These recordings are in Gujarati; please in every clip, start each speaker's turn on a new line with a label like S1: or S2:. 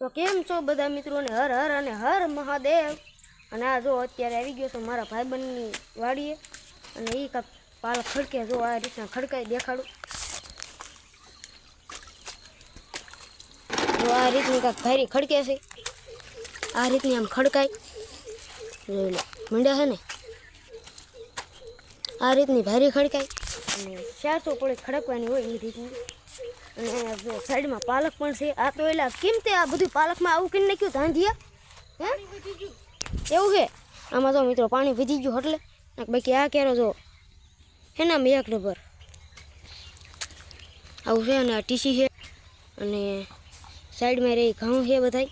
S1: તો કેમ છો બધા મિત્રોને હર હર અને હર મહાદેવ। અને આ જો અત્યારે આવી ગયો છો મારા ભાઈબંધની વાડીએ અને એ કાંક પાલક ખડકે જો આ રીતના ખડકાઈ દેખાડું। જો આ રીતની કાંક ભારી ખડકે છે, આ રીતની આમ ખડકાઈ જોઈ લો મંડ્યા છે ને, આ રીતની ભારી ખડકાઈ અને 400 પોળી ખડકવાની હોય એ રીતની। અને જો સાઈડમાં પાલક પણ છે। આ તો એલા કેમ તે આ બધું પાલકમાં આવું કરી નાખ્યું ધાંધિયા હે એવું છે? આમાં તો મિત્રો પાણી વધી ગયું એટલે બાકી આ કેરો જો એનામાં એક નંબર આવું છે। અને આ ટીસી છે અને સાઈડમાં રહી ઘઉં છે બધાય।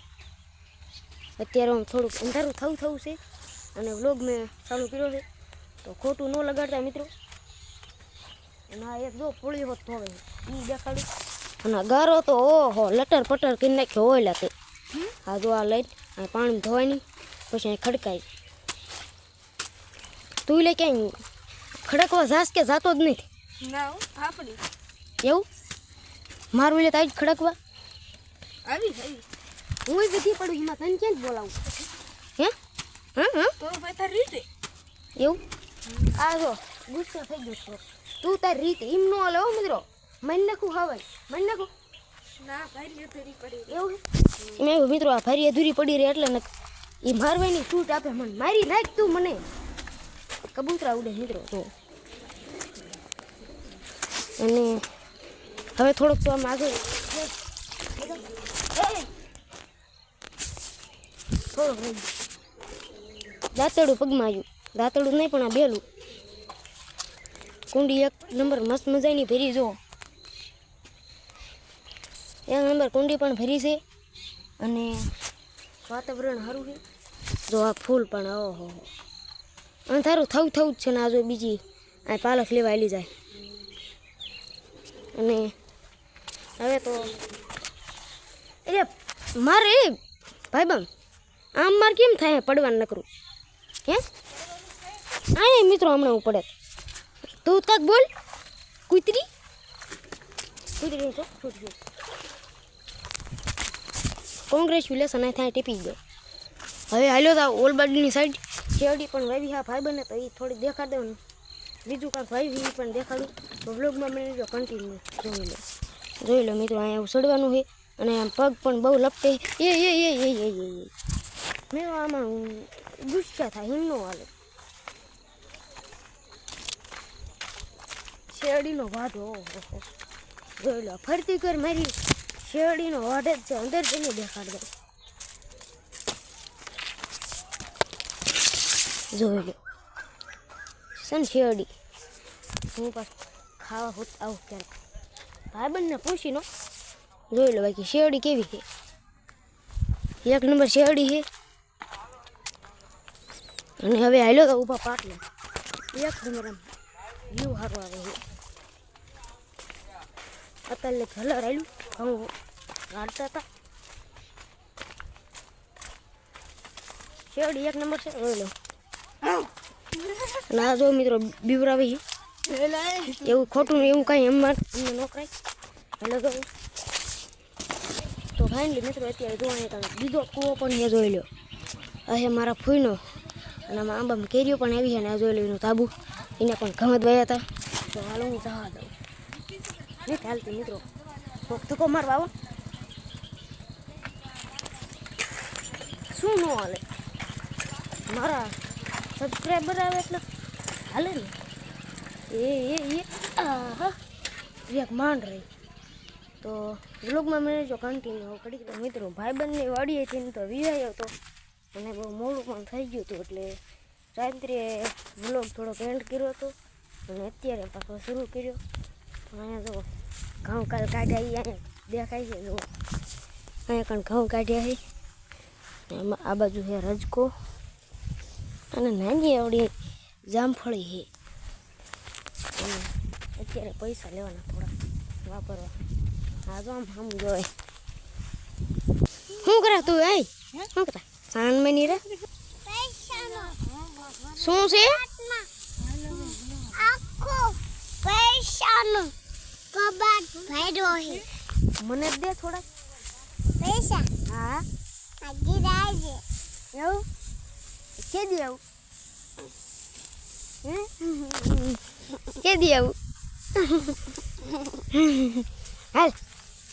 S1: અત્યારે આમ થોડુંક અંધારું થવું છે અને વ્લોગ મેં ચાલુ કર્યો છે તો ખોટું ન લગાડતા મિત્રો। અને આ એક જો પોળી હોત તો હવે એ દેખાડું। અને ગારો તો ઓહો લટર પટર કરી નાખ્યો હોય લાગે। આ જો આ લઈને આ પાણી ધોવાની પછી અહીં ખડકાય। તું લે ક્યાંય ખડકવા જાસ કે જાતો જ નથી?
S2: ના આપણી
S1: એવું મારું લે તાજ ખડકવા
S2: આવી
S1: હું વિધિ પડું એમાં તને ક્યાં જ બોલાવું હે? હા
S2: તો ભાઈ તારી રીતે
S1: એવું આ જો ગુસ્સો થઈ ગયો તું તારી રીતે એમ ન હાલે હો મિત્રો। મન નાખું હવાય મન નાખું
S2: ના ભાઈ અધૂરી પડી
S1: એવું મેં મિત્રો આ ભારી અધૂરી પડી રહી એટલે એ મારવાની છૂટ આપે મને। મારી નાખ તું મને કબૂતરા ઉડે મિત્રો તો। અને હવે થોડુંક તો આમ આગળ થોડુંક રહી દાંતડું પગમાં આવ્યું, દાંતડું નહીં પણ આ બેલું કુંડી એક નંબર મસ્ત મજાની ભરી જો એક નંબર કુંડી પણ ભરી છે અને વાતાવરણ સારું છે। જો આ ફૂલ પણ ઓહો અંધારું થવું જ છે ને આ જો બીજી આ પાલક લેવા આલી જાય। અને હવે તો એટલે મારે ભાઈબંધ આમ મારે કેમ થાય પડવાનું નકરું હે? આ મિત્રો હમણાં હું પડે તું તક બોલ કૂતરી તો છૂટવી કોંગ્રેચ્યુલેશન આ થાય ટીપી ગયો। હવે હાલ્યો તો ઓલબાડીની સાઈડ શેરડી પણ વાવી હા ભાઈબંધને તો એ થોડી દેખાડ દેવાનું, બીજું કાંઈક વાવી પણ દેખાડું તો વ્લોગમાં મને જો કન્ટિન્યુ જોઈ લો મિત્રો। અહીંયા ઉછળવાનું છે અને આમ પગ પણ બહુ લપટે એ મેં આમાં ગુસ્સા થાય હિમનો હાલે। શેરડીનો વાઢ ઓહો જોઈ લો ફરતી કર મારી શેરડીનો વાઢ જ છે, અંદર જઈને દેખાડ દે જોઈ લો સન શેરડી હું પાછું ખાવા હોત આવું ક્યારેક ભાઈબંધને પૂછીનો જોઈ લો બાકી શેરડી કેવી છે, એક નંબર શેરડી છે। અને હવે હાલ્યો તો ઊભા પાટલે એક નંબર આમ વ્યૂ સારું આવે છે। અત્યારે કલર આવ્યું ઘઉં કાઢતા હતા શેરડી એક નંબર છે જોઈ લો। અને આ જો મિત્રો બીવરાવી એવું ખોટું એવું કાંઈ અમને ન કરાય હેલો તો ફાઇનલી મિત્રો અત્યારે જોવા તમે બીજો કૂવો પણ એ જોઈ લો। આ મારા ફૂઈનો અને આમાં આંબામાં કેરીઓ પણ આવી છે અને આ જોઈ લો એનું તાબુ એને પણ ઘઉં જ વાયા હતા તો હાલો હું જવા દઉં નહીં ચાલતી મિત્રો ધક્કો મારવા આવો શું ન હાલે મારા સબસ્ક્રાઈબર આવે એટલે હાલે ને એ આહા એક માંડ રહી તો વ્લોગમાં મને જો કન્ટિન્યુ કરી દો મિત્રો। ભાઈબંધની વાડીએથી તો વિવાયો હતો અને બહુ મોડું પણ થઈ ગયું હતું એટલે રાત્રે વ્લોગ થોડોક એન્ડ કર્યો હતો અને અત્યારે પાછો શરૂ કર્યો। અહીંયા જો ઘઉં કાલ કાઢ્યા અહીંયા દેખાય છે જો અહીંયા પણ ઘઉં કાઢ્યા છે એમાં આ બાજુ છે રજકો અને નાની આવડી જામફળી છે અને અત્યારે પૈસા લેવાના થોડા વાપરવા। હા તો આમ આમ જોય શું કરે તું આય શું કરે સાન મની રે શું છે
S3: આખો પૈસાનો કબાટ ભર્યો છે
S1: મને દે થોડા
S3: પૈસા
S1: હા
S3: આજી રાજે
S1: એવું કેદી આવું કેદી આવું હાલ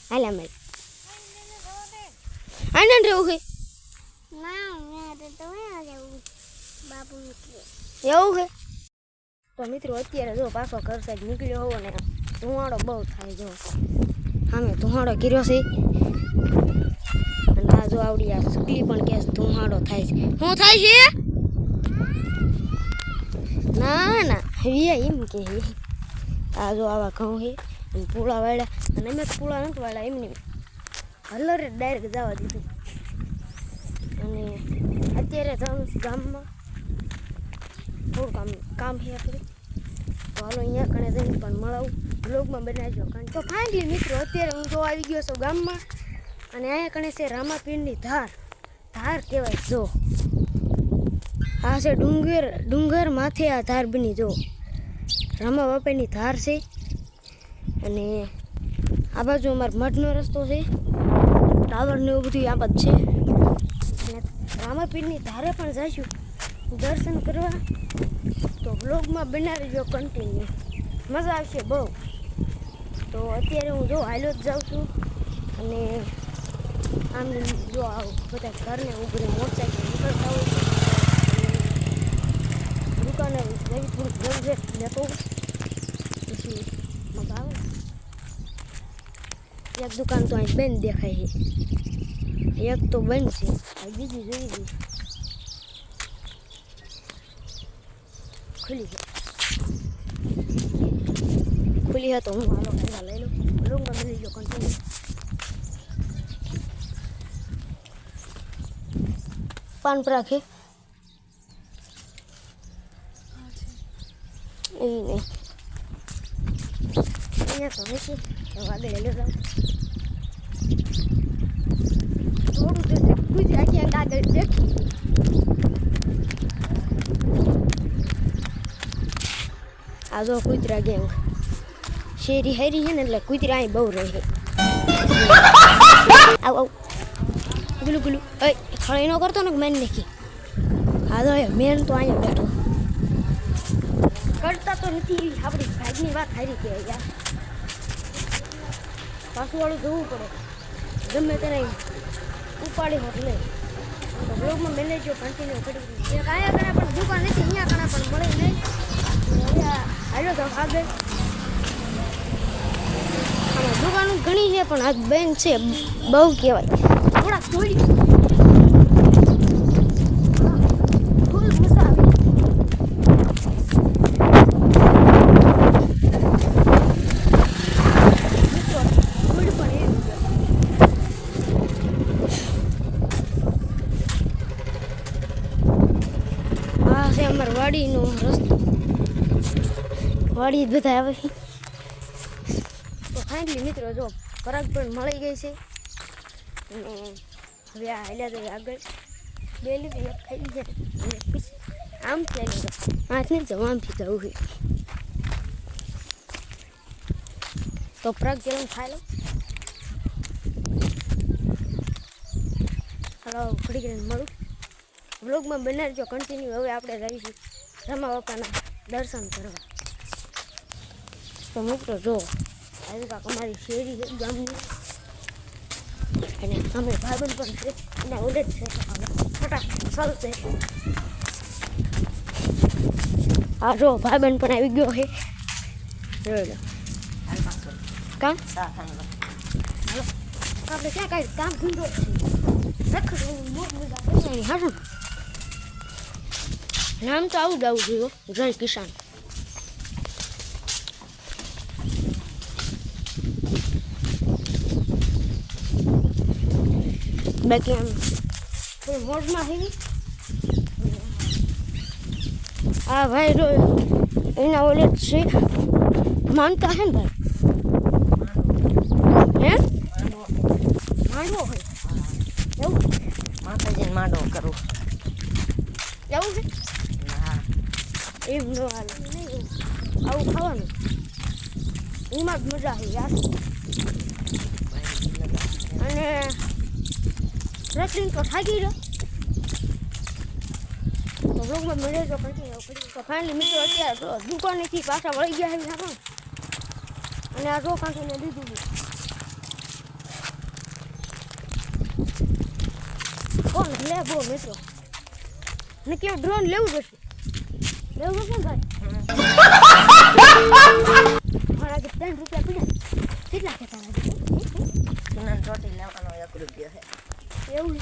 S1: હાલ અમે આનંદ રહેવું છે
S3: ના મેં તો રહેવું બાપુ મિત્રો
S1: એવું છે તો મિત્રો અત્યારે જો પાછો ઘર સાઈડ નીકળ્યો હોવો ને ધુવાડો બહુ થાય જો સામે ધુવાડો કર્યો છે અને આ જો આવડી આ સગલી પણ કે ધુવાડો થાય છે શું થાય છે ના ના હવે એમ કે આ જો આવા ઘઉં છે અને પૂળા વાળ્યા અને અમે પૂળા નથી વાળ્યા એમની હલરે ડાયરેક્ટ જવા દીધું અને અત્યારે જાઉં છું ગામમાં થોડું કામ છે આપણે તો હાલો અહીંયા કણે જઈને પણ મળાવું બ્લોગમાં બનાવજો કારણ તો ફાઇનલી મિત્રો અત્યારે હું જો આવી ગયો છું ગામમાં અને અહીંયા કણે છે રામાપીરની ધાર કહેવાય જો આ છે ડુંગર માથે આ ધાર બની જો રામા બાપાની ધાર છે અને આ બાજુ અમારો મઠનો રસ્તો છે ટાવર ને એવું બધું આ બાજુ છે અને રામાપીરની ધારે પણ જઈશું દર્શન કરવા તો બ્લોગમાં બનાવી જો કન્ટિન્યુ મજા આવશે બહુ તો અત્યારે હું જો હાલ્યો જ જાઉં છું અને આમ જો આવું બધા ઘરને ઉભરી મોટરસાઇકલ નીકળતા હોય છે દુકાને નવી થોડીક જરૂરિયાત લેતો પછી મજા આવે એક દુકાન તો અહીં બંધ દેખાય છે એક તો બંધ છે બીજી જોઈ ગઈ ખુલી હતો હું હાલો ખાવા લઈ લઉં લોંગમાં મળી ગયો કન્ટિન્યુ પાન પર રાખે એ નહીં અહીંયા તો નથી આગળ હેલો જાઉં થોડું જશે ગુજરાતી આગળ દેખી આ જો કૂતરા ગેંગ શેરી હેરી છે ને એટલે કૂતરા અહીં બહુ રહે આવ ગુલું ગુલું એ ખળી ન કરતો ને મેન નાખી હા તો મેન તો અહીંયા બેઠો કરતા તો નથી આપણી ભાગની વાત હારી કે યાર પાછું વાળું જોવું પડે ગમે તેને ઉપાડી હોત નહીં તો બ્લોગમાં મેનેજો કન્ટિન્યુ કરી એક અહીંયા કણા પણ દુકાન નથી અહીંયા કણા પણ મળે નહીં હાલો તો આગળ આમાં દુકાનો ઘણી છે પણ આ બેન છે બહુ કહેવાય થોડાક થોડી ફૂલ મજા આવી આ છે અમારા વાડીનો રસ્તો વાડી બધા આવે તો ફાઇનલી મિત્રો જો પરાગ પણ મળી ગઈ છે અને હવે આ હાલ્યા જઈએ આગળ બે લીધી એક ખાઈ જાય અને પછી આમ ચાલી જાવ હાથ નહીં જાવ આમથી જવું છે તો પરાગ ગેલમ ખાઈ લો હાલો ઘડી કરીને મળું વ્લોગમાં બનાવજો કન્ટિન્યુ હવે આપણે જઈશું રામા બાપાના દર્શન કરવા તો મિત્રો જો આવી કાંક અમારી શેરી છે ગામની અને અમે ભાઈબંધ પણ છે અને ઓલે જ છે ફટાક ચાલશે હા જો ભાઈબંધ પણ આવી ગયો છે જોઈ લો કામ હાલો આપણે ક્યાં કાંઈ કામ ધંધો રખડવું મોટ મજા કરી હારું નામ તો આવું જ આવું જોઈએ જય કિસાન બાકી આમ થોડી મોજમાં થઈ ગઈ હા ભાઈ જો એના ઓલે જ છે માનતા હે ને ભાઈ હે માંડવો હોય એવું
S4: માતાજીને માંડવો કરવો
S1: એવું છે
S4: હા
S1: એમ ન હાલે આવું ખાવાનું એમાં જ મજા આવી યાર અને રેસલિંગ તો થાકી ગયો તો બ્લોગમાં મળે તો કન્ટિન્યુ કરી તો ફાઇનલી મિત્રો અત્યારે તો દુકાનેથી પાછા વળી ગયા છે આપણે અને આ જો કાંઠીને દીધું કોણ લે બો મિત્રો ને કેવું ડ્રોન લેવું પડશે ને ભાઈ મારા કે 10 રૂપિયા પીડા કેટલા કહેતા લાગે
S4: સુનાન ચોટી લેવાનો 1 રૂપિયો છે
S1: એવું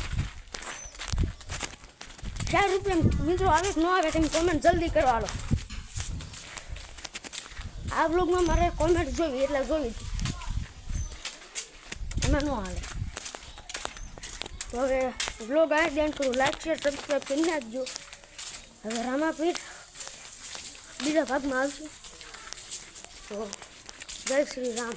S1: 4 રૂપિયા મિત્રો આવે કે ન આવે તમે કોમેન્ટ જલ્દી કરો હાલો આ બ્લોગમાં મારે કોમેન્ટ જોવી એટલે જોવી એમાં ન હાલે તો હવે બ્લોગ આ ધ્યાન કરું લાઈક શેર સબસ્ક્રાઈબ કરી નાખજો હવે રામાપીઠ બીજા ભાગમાં આવશે તો જય શ્રી રામ